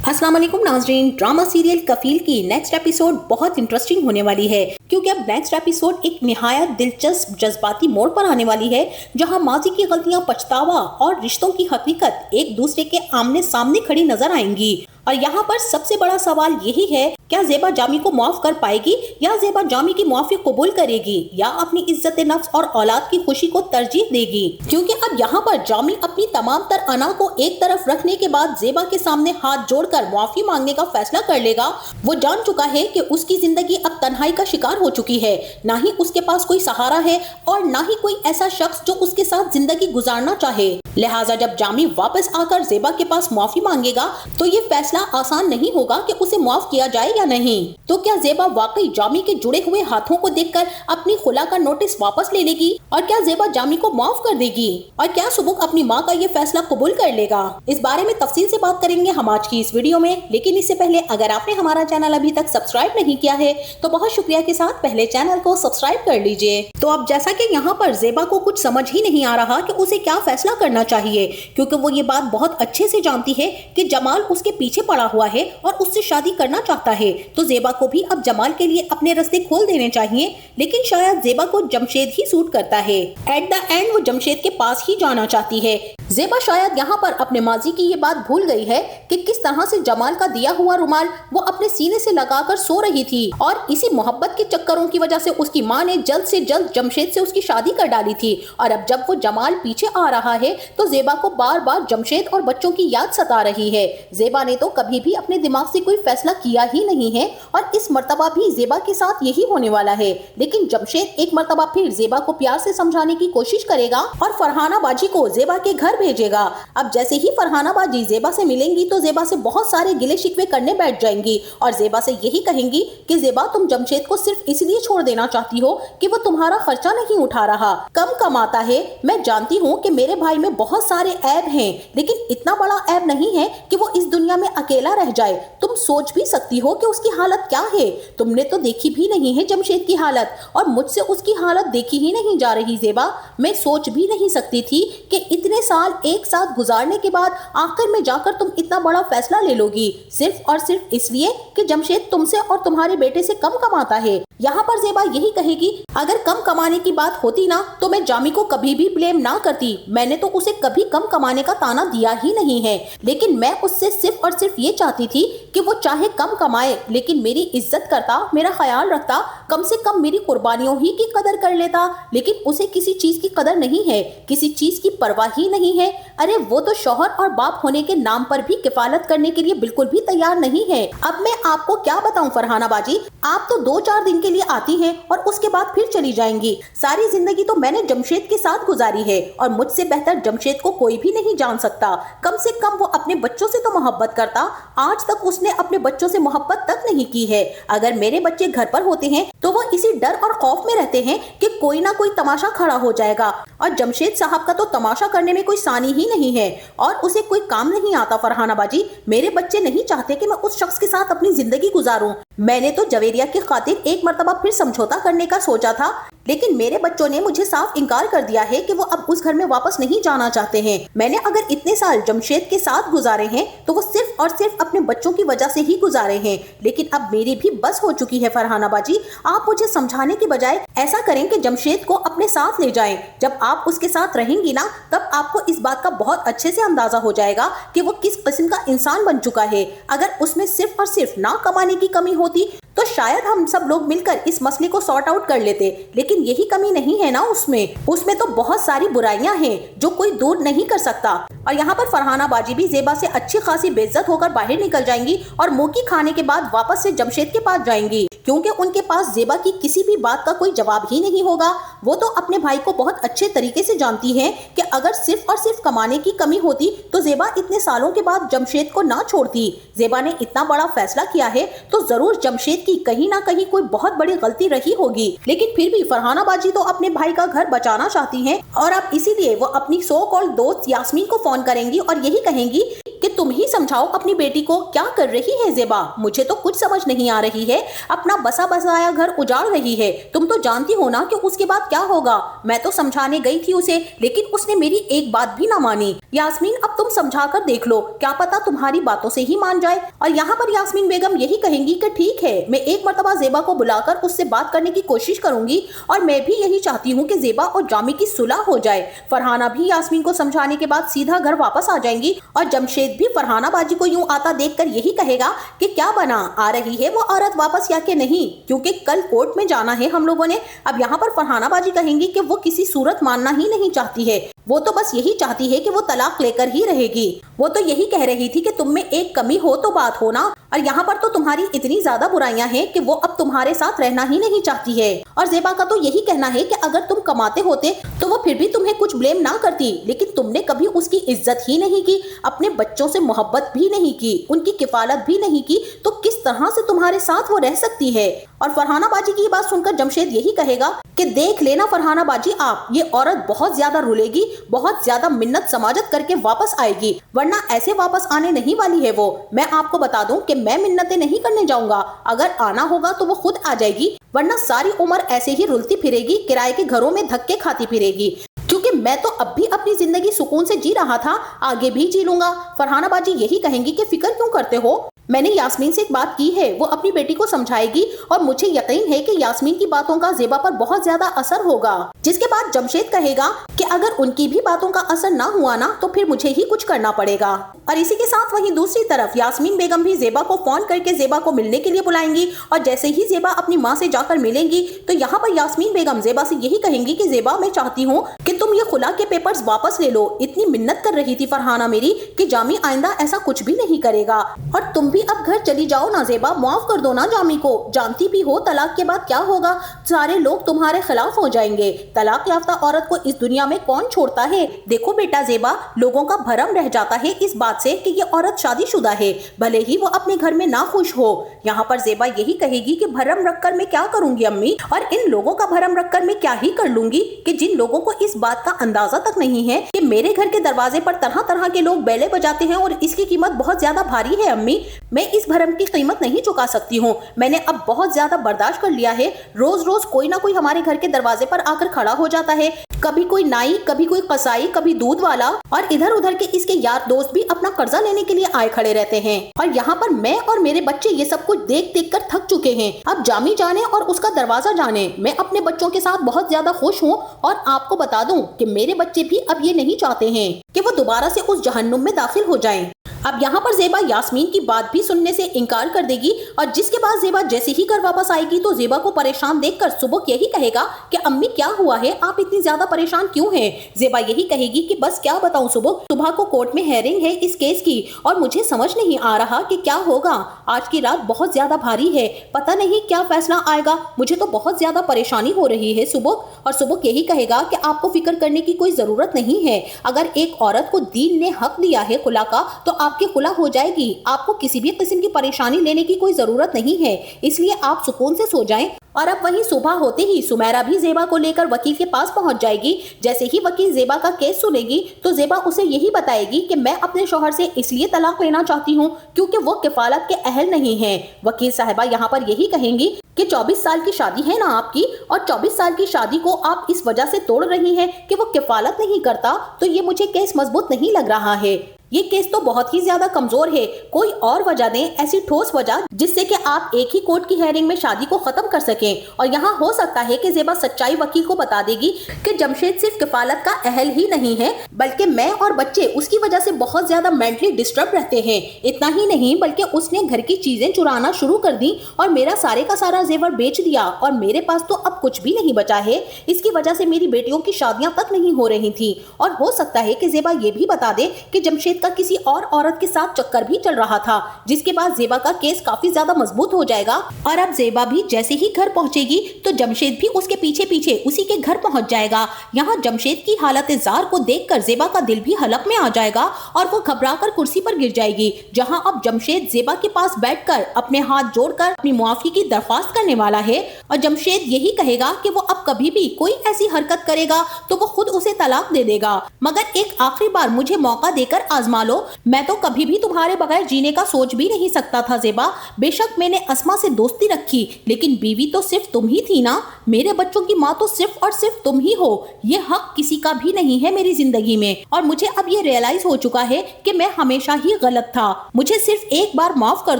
अस्सलाम वालेकुम नाज़रीन। ड्रामा सीरियल कफील की नेक्स्ट एपिसोड बहुत इंटरेस्टिंग होने वाली है, क्योंकि अब नेक्स्ट एपिसोड एक निहायत दिलचस्प जज्बाती मोड़ पर आने वाली है, जहां माजी की गलतियां, पछतावा और रिश्तों की हकीकत एक दूसरे के आमने सामने खड़ी नजर आएंगी। और यहाँ पर सबसे बड़ा सवाल यही है, क्या ज़ेबा जामी को माफ कर पाएगी या ज़ेबा जामी की माफी कबूल करेगी या अपनी इज्जत नफ्स और औलाद की खुशी को तरजीह देगी। क्योंकि अब यहाँ पर जामी अपनी तमाम तर अना को एक तरफ रखने के बाद ज़ेबा के सामने हाथ जोड़कर माफी मांगने का फैसला कर लेगा। वो जान चुका है कि उसकी जिंदगी अब तन्हाई का शिकार हो चुकी है, ना ही उसके पास कोई सहारा है और ना ही कोई ऐसा शख्स जो उसके साथ जिंदगी गुजारना चाहे। लिहाजा जब जामी वापस आकर ज़ेबा के पास माफी मांगेगा तो ये फैसला आसान नहीं होगा कि उसे माफ किया जाए या नहीं। तो क्या ज़ेबा वाकई जामी के जुड़े हुए हाथों को देखकर अपनी खुला का नोटिस वापस ले लेगी और क्या ज़ेबा जामी को माफ कर देगी और क्या सुबुक अपनी माँ का ये फैसला कबूल कर लेगा? इस बारे में तफसील से बात करेंगे हम आज की इस वीडियो में। लेकिन इससे पहले अगर आपने हमारा चैनल अभी तक सब्सक्राइब नहीं किया है तो बहुत शुक्रिया के साथ पहले चैनल को सब्सक्राइब कर लीजिए। तो अब जैसा कि यहाँ पर ज़ेबा को कुछ समझ ही नहीं आ रहा कि उसे क्या फैसला करना चाहिए, क्योंकि वो ये बात बहुत अच्छे से जानती है कि जमाल उसके पीछे पड़ा हुआ है और उससे शादी करना चाहता है। तो ज़ेबा को भी अब जमाल के लिए अपने रास्ते खोल देने चाहिए, लेकिन शायद ज़ेबा को जमशेद ही सूट करता है। एट द एंड वो जमशेद के पास ही जाना चाहती है। ज़ेबा शायद यहाँ पर अपने माजी की ये बात भूल गई है कि किस तरह से जमाल का दिया हुआ रुमाल वो अपने सीने से लगाकर सो रही थी और इसी मोहब्बत के चक्करों की वजह से उसकी माँ ने जल्द से जल्द जमशेद से उसकी शादी कर डाली थी। और अब जब वो जमाल पीछे आ रहा है तो ज़ेबा को बार बार जमशेद और बच्चों की याद सता रही है। ज़ेबा ने तो कभी भी अपने दिमाग से कोई फैसला किया ही नहीं है और इस मर्तबा भी ज़ेबा के साथ यही होने वाला है। लेकिन जमशेद एक मर्तबा फिर ज़ेबा को प्यार से समझाने की कोशिश करेगा और फरहाना बाजी को ज़ेबा के घर भेजेगा। अब जैसे ही फरहाना बाजी ज़ेबा से मिलेंगी तो ज़ेबा से बहुत सारे गिले शिकवे करने बैठ जाएंगी और ज़ेबा से यही कहेंगी कि ज़ेबा तुम जमशेद को सिर्फ इसलिए छोड़ देना चाहती हो कि वो तुम्हारा खर्चा नहीं उठा रहा, कम कमाता है। मैं जानती हूँ कि मेरे भाई में बहुत सारे ऐब हैं, लेकिन इतना बड़ा ऐब नहीं है कि वो इस दुनिया में अकेला रह जाए। तुम सोच भी सकती हो कि उसकी हालत क्या है। तुमने तो देखी भी नहीं है जमशेद की हालत और मुझसे उसकी हालत देखी ही नहीं जा रही। ज़ेबा, मैं सोच भी नहीं सकती थी कि इतने साल एक साथ गुजारने के बाद आखिर में जाकर तुम इतना बड़ा फैसला ले लोगी, सिर्फ और सिर्फ इसलिए कि जमशेद तुमसे और तुम्हारे बेटे से कम कमाता है। यहाँ पर ज़ेबा यही कहेगी, अगर कम कमाने की बात होती ना तो मैं जामी को कभी भी ब्लेम ना करती। मैंने तो उसे कभी कम कमाने का ताना दिया ही नहीं है, लेकिन मैं उससे सिर्फ और सिर्फ ये चाहती थी कि वो चाहे कम कमाए लेकिन मेरी इज्जत करता, मेरा ख्याल रखता, कम से कम मेरी कुर्बानियों ही की कदर कर लेता। लेकिन उसे किसी चीज की कदर नहीं है, किसी चीज की परवाह ही नहीं है। अरे वो तो शौहर और बाप होने के नाम पर भी किफालत करने के लिए बिल्कुल भी तैयार नहीं है। अब मैं आपको क्या बताऊं फरहाना बाजी, आप तो 2-4 दिन के लिए आती हैं और उसके बाद फिर चली जाएंगी। सारी जिंदगी तो मैंने जमशेद के साथ गुजारी है और मुझसे बेहतर जमशेद को कोई भी नहीं जान सकता। कम से कम वो अपने बच्चों से तो मोहब्बत करता, आज तक उसने अपने बच्चों से मोहब्बत तक नहीं की है। अगर मेरे बच्चे घर पर होते हैं तो वो इसी डर और खौफ में रहते हैं कि कोई ना कोई तमाशा खड़ा हो जाएगा और जमशेद साहब का तो तमाशा करने में कोई सानी ही नहीं है और उसे कोई काम नहीं आता। फरहाना बाजी, मेरे बच्चे नहीं चाहते कि मैं उस शख्स के साथ अपनी जिंदगी गुजारूं। मैंने तो जवेरिया की खातिर एक मर्तबा फिर समझौता करने का सोचा था, लेकिन मेरे बच्चों ने मुझे साफ इनकार कर दिया है कि वो अब उस घर में वापस नहीं जाना चाहते हैं। मैंने अगर इतने साल जमशेद के साथ गुजारे हैं तो वो सिर्फ और सिर्फ अपने बच्चों की वजह से ही गुजारे हैं। लेकिन अब मेरी भी बस हो चुकी है फरहाना बाजी। आप मुझे समझाने की बजाय ऐसा करें कि जमशेद को अपने साथ ले जाएं। जब आप उसके साथ रहेंगी ना तब आपको इस बात का बहुत अच्छे से अंदाजा हो जाएगा कि वो किस किस्म का इंसान बन चुका है। अगर उसमें सिर्फ और सिर्फ ना कमाने की कमी होती तो शायद हम सब लोग मिलकर इस मसले को सॉर्ट आउट कर लेते, लेकिन यही कमी नहीं है ना उसमें तो बहुत सारी बुराइयां हैं जो कोई दूर नहीं कर सकता। और यहाँ पर फरहाना बाजी भी ज़ेबा से अच्छी खासी बेइज्जत होकर बाहर निकल जाएंगी और मोकी खाने के बाद वापस से जमशेद के पास जाएंगी, क्योंकि उनके पास ज़ेबा की किसी भी बात का कोई जवाब ही नहीं होगा। वो तो अपने भाई को बहुत अच्छे तरीके से जानती हैं कि अगर सिर्फ और सिर्फ कमाने की कमी होती तो ज़ेबा इतने सालों के बाद जमशेद को ना छोड़ती। ज़ेबा ने इतना बड़ा फैसला किया है तो जरूर जमशेद की कहीं ना कहीं कोई बहुत बड़ी गलती रही होगी, लेकिन फिर भी फरहाना बाजी तो अपने भाई का घर बचाना चाहती हैं और अब इसीलिए वो अपनी सो कॉल्ड दोस्त यास्मीन को फोन करेंगी और यही कहेंगी कि तुम ही समझाओ अपनी बेटी को क्या कर रही है ज़ेबा, मुझे तो कुछ समझ नहीं आ रही है। अपना अपना बसा बसाया घर उजाड़ रही है। तुम तो जानती हो ना कि उसके बाद क्या होगा। मैं तो समझाने गई थी उसे, लेकिन उसने मेरी एक बात भी ना मानी। यास्मीन, अब तुम समझा कर देख लो, क्या पता तुम्हारी बातों से ही मान जाए। और यहाँ पर यास्मीन बेगम यही कहेंगी कि ठीक है, मैं एक मर्तबा ज़ेबा को बुलाकर उससे बात करने की कोशिश करूंगी, और मैं भी यही चाहती हूँ कि ज़ेबा और जामी की सुलह हो जाए। फरहाना भी यास्मीन को समझाने के बाद सीधा घर वापस आ जाएंगी, और जमशेद भी फरहाना बाजी को यूं आता देखकर यही कहेगा कि क्या बना, आ रही है वो औरत वापस या कि नहीं, क्योंकि कल कोर्ट में जाना है हम लोगों ने। अब यहाँ पर फरहाना बाजी कहेंगी कि वो किसी सूरत मानना ही नहीं चाहती है, वो तो बस यही चाहती है कि वो तलाक लेकर ही रहेगी। वो तो यही कह रही थी कि तुम में एक कमी हो तो बात हो ना, और यहाँ पर तो तुम्हारी इतनी ज्यादा बुराइयां हैं कि वो अब तुम्हारे साथ रहना ही नहीं चाहती है। और ज़ेबा का तो यही कहना है कि अगर तुम कमाते होते तो वो फिर भी तुम्हें कुछ ब्लेम ना करती, लेकिन तुमने कभी उसकी इज्जत ही नहीं की, अपने बच्चों से मोहब्बत भी नहीं की, उनकी किफालत भी नहीं की, तो किस तरह से तुम्हारे साथ वो रह सकती है। और फरहाना बाजी की बात सुनकर जमशेद यही कहेगा कि देख लेना फरहाना बाजी, आप ये औरत बहुत ज्यादा रुलेगी, बहुत ज्यादा मिन्नत समाजत करके वापस आएगी, वरना ऐसे वापस आने नहीं वाली है वो। मैं आपको बता दूं कि मैं मिन्नतें नहीं करने जाऊंगा, अगर आना होगा तो वो खुद आ जाएगी, वरना सारी उम्र ऐसे ही रुलती फिरेगी, किराए के घरों में धक्के खाती फिरेगी। क्योंकि मैं तो अब भी अपनी जिंदगी सुकून से जी रहा था, आगे भी जी लूंगा। फरहाना बाजी यही कहेंगी कि फिक्र क्यों करते हो, मैंने यास्मीन से एक बात की है, वो अपनी बेटी को समझाएगी, और मुझे यकीन है कि यास्मीन की बातों का ज़ेबा पर बहुत ज्यादा असर होगा। जिसके बाद जमशेद कहेगा कि अगर उनकी भी बातों का असर ना हुआ ना, तो फिर मुझे ही कुछ करना पड़ेगा। और इसी के साथ वहीं दूसरी तरफ यास्मीन बेगम भी ज़ेबा को फोन करके ज़ेबा को मिलने के लिए बुलाएंगी, और जैसे ही ज़ेबा अपनी माँ से जाकर मिलेंगी तो यहाँ पर यास्मीन बेगम ज़ेबा से यही कहेंगी कि ज़ेबा, मैं चाहती हूँ कि तुम ये खुला के पेपर्स वापस ले लो। इतनी मिन्नत कर रही थी फरहाना मेरी कि जामी आइंदा ऐसा कुछ भी नहीं करेगा, और तुम भी अब घर चली जाओ ना ज़ेबा, माफ कर दो ना जामी को। जानती भी हो तलाक के बाद क्या होगा, सारे लोग तुम्हारे खिलाफ हो जाएंगे। तलाक याफ्ता औरत को इस दुनिया में कौन छोड़ता है। देखो बेटा ज़ेबा, लोगों का भरम रह जाता है इस बात से कि ये औरत शादीशुदा है, भले ही वो अपने घर में ना खुश हो। यहाँ पर ज़ेबा यही कहेगी कि भरम रखकर मैं क्या करूंगी अम्मी, और इन लोगों का भरम रखकर मैं क्या ही कर लूंगी कि जिन लोगों को इस बात का अंदाजा तक नहीं है कि मेरे घर के दरवाजे पर तरह तरह के लोग बेले बजाते हैं और इसकी कीमत बहुत ज्यादा भारी है अम्मी, मैं इस भरम की कीमत नहीं चुका सकती हूँ। मैंने अब बहुत ज्यादा बर्दाश्त कर लिया है। रोज रोज कोई ना कोई हमारे घर के दरवाजे पर आकर खड़ा हो जाता है, कभी कोई नाई, कभी कोई कसाई, कभी दूध वाला, और इधर उधर के इसके यार दोस्त भी अपना कर्जा लेने के लिए आए खड़े रहते हैं। और यहाँ पर मैं और मेरे बच्चे ये सब कुछ देख देख कर थक चुके हैं। अब जामी जाने और उसका दरवाजा जाने, मैं अपने बच्चों के साथ बहुत ज्यादा खुश हूँ, और आपको बता दूं कि मेरे बच्चे भी अब ये नहीं चाहते हैं कि वो दोबारा से उस जहन्नुम में दाखिल हो जाएं। अब यहाँ पर ज़ेबा यास्मीन की बात भी सुनने से इनकार कर देगी, और जिसके बाद ज़ेबा जैसे ही घर वापस आएगी तो ज़ेबा को परेशान देखकर सुबह यही कहेगा कि अम्मी क्या हुआ है, आप इतनी ज्यादा परेशान क्यों हैं। ज़ेबा यही कहेगी कि बस क्या बताऊं सुबह को कोर्ट में हेयरिंग है इस केस की, और मुझे समझ नहीं आ रहा कि क्या होगा। आज की रात बहुत ज्यादा भारी है, पता नहीं क्या फैसला आएगा, मुझे तो बहुत ज्यादा परेशानी हो रही है सुबह। और सुबह यही कहेगा कि आपको फिक्र करने की कोई जरूरत नहीं है, अगर एक औरत को दीन ने हक दिया है खुला का तो आपकी खुला हो जाएगी, आपको किसी भी किस्म की परेशानी लेने की कोई जरूरत नहीं है, इसलिए आप सुकून से सो जाएं। और अब वहीं सुबह होते ही सुमेरा भी ज़ेबा को लेकर वकील के पास पहुंच जाएगी। जैसे ही वकील ज़ेबा का केस सुनेगी तो ज़ेबा उसे यही बताएगी कि मैं अपने शौहर से इसलिए तलाक लेना चाहती हूं क्योंकि वो किफालत के अहल नहीं है। वकील साहिबा यहाँ पर यही कहेंगी कि 24 साल की शादी है ना आपकी, और 24 साल की शादी को आप इस वजह से तोड़ रही हैं कि वो किफालत नहीं करता, तो ये मुझे केस मजबूत नहीं लग रहा है। ये केस तो बहुत ही ज्यादा कमजोर है, कोई और वजह दें, ऐसी ठोस वजह जिससे कि आप एक ही कोर्ट की हेयरिंग में शादी को खत्म कर सकें। और यहाँ हो सकता है कि ज़ेबा सच्चाई वकील को बता देगी कि जमशेद सिर्फ किफालत का अहल ही नहीं है, बल्कि मैं और बच्चे उसकी वजह से बहुत ज्यादा मेंटली डिस्टर्ब रहते हैं। इतना ही नहीं बल्कि उसने घर की चीजें चुराना शुरू कर दी और मेरा सारे का सारा जेवर बेच दिया, और मेरे पास तो अब कुछ भी नहीं बचा है। इसकी वजह से मेरी बेटियों की शादियां तक नहीं हो रही थी। और हो सकता है कि ज़ेबा ये भी बता दे कि जमशेद का किसी और औरत के साथ चक्कर भी चल रहा था, जिसके बाद ज़ेबा का केस काफी ज्यादा मजबूत हो जाएगा। और अब ज़ेबा भी जैसे ही घर पहुंचेगी तो जमशेद भी उसके पीछे पीछे उसी के घर पहुंच जाएगा। यहाँ जमशेद की हालत जार को देखकर ज़ेबा का दिल भी हलक में आ जाएगा और वो घबराकर कुर्सी पर गिर जाएगी। जहाँ अब जमशेद ज़ेबा के पास बैठकर अपने हाथ जोड़कर अपनी मुआफी की दरख्वास्त करने वाला है, और जमशेद यही कहेगा कि वो अब कभी भी कोई ऐसी हरकत करेगा तो वो खुद उसे तलाक दे देगा, मगर एक आखिरी बार मुझे मौका देकर आजमा लो। मैं तो कभी भी तुम्हारे बगैर जीने का सोच भी नहीं सकता था ज़ेबा। बेशक मैंने अस्मा से दोस्ती रखी, लेकिन बीवी तो सिर्फ तुम ही थी ना। मेरे बच्चों की माँ तो सिर्फ और सिर्फ तुम ही हो। ये हक किसी का भी नहीं है मेरी जिंदगी में। और मुझे अब ये रियलाइज हो चुका है कि मैं हमेशा ही गलत था। मुझे सिर्फ एक बार माफ कर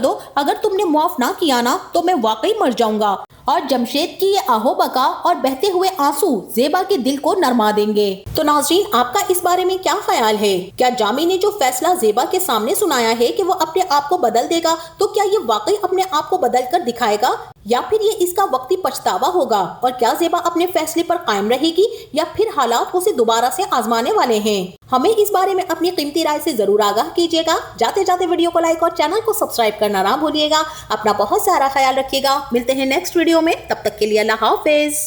दो। अगर तुमने माफ ना किया ना तो मैं वाकई मर जाऊंगा। और जमशेद की ये आहो बका और बहते हुए आंसू ज़ेबा के दिल को नरमा देंगे। तो नाज़रीन, आपका इस बारे में क्या ख्याल है? क्या जामी ने जो फैसला ज़ेबा के सामने सुनाया है कि वो अपने आप को बदल देगा, तो क्या ये वाकई अपने आप को बदल कर दिखाएगा, या फिर ये इसका वक्ती पछतावा होगा? और क्या ज़ेबा अपने फैसले पर कायम रहेगी, या फिर हालात उसे दोबारा से आजमाने वाले हैं? हमें इस बारे में अपनी कीमती राय से जरूर आगाह कीजिएगा। जाते जाते वीडियो को लाइक और चैनल को सब्सक्राइब करना ना भूलिएगा। अपना बहुत सारा ख्याल रखिएगा। मिलते हैं नेक्स्ट वीडियो में, तब तक के लिए अल्लाह हाफिज।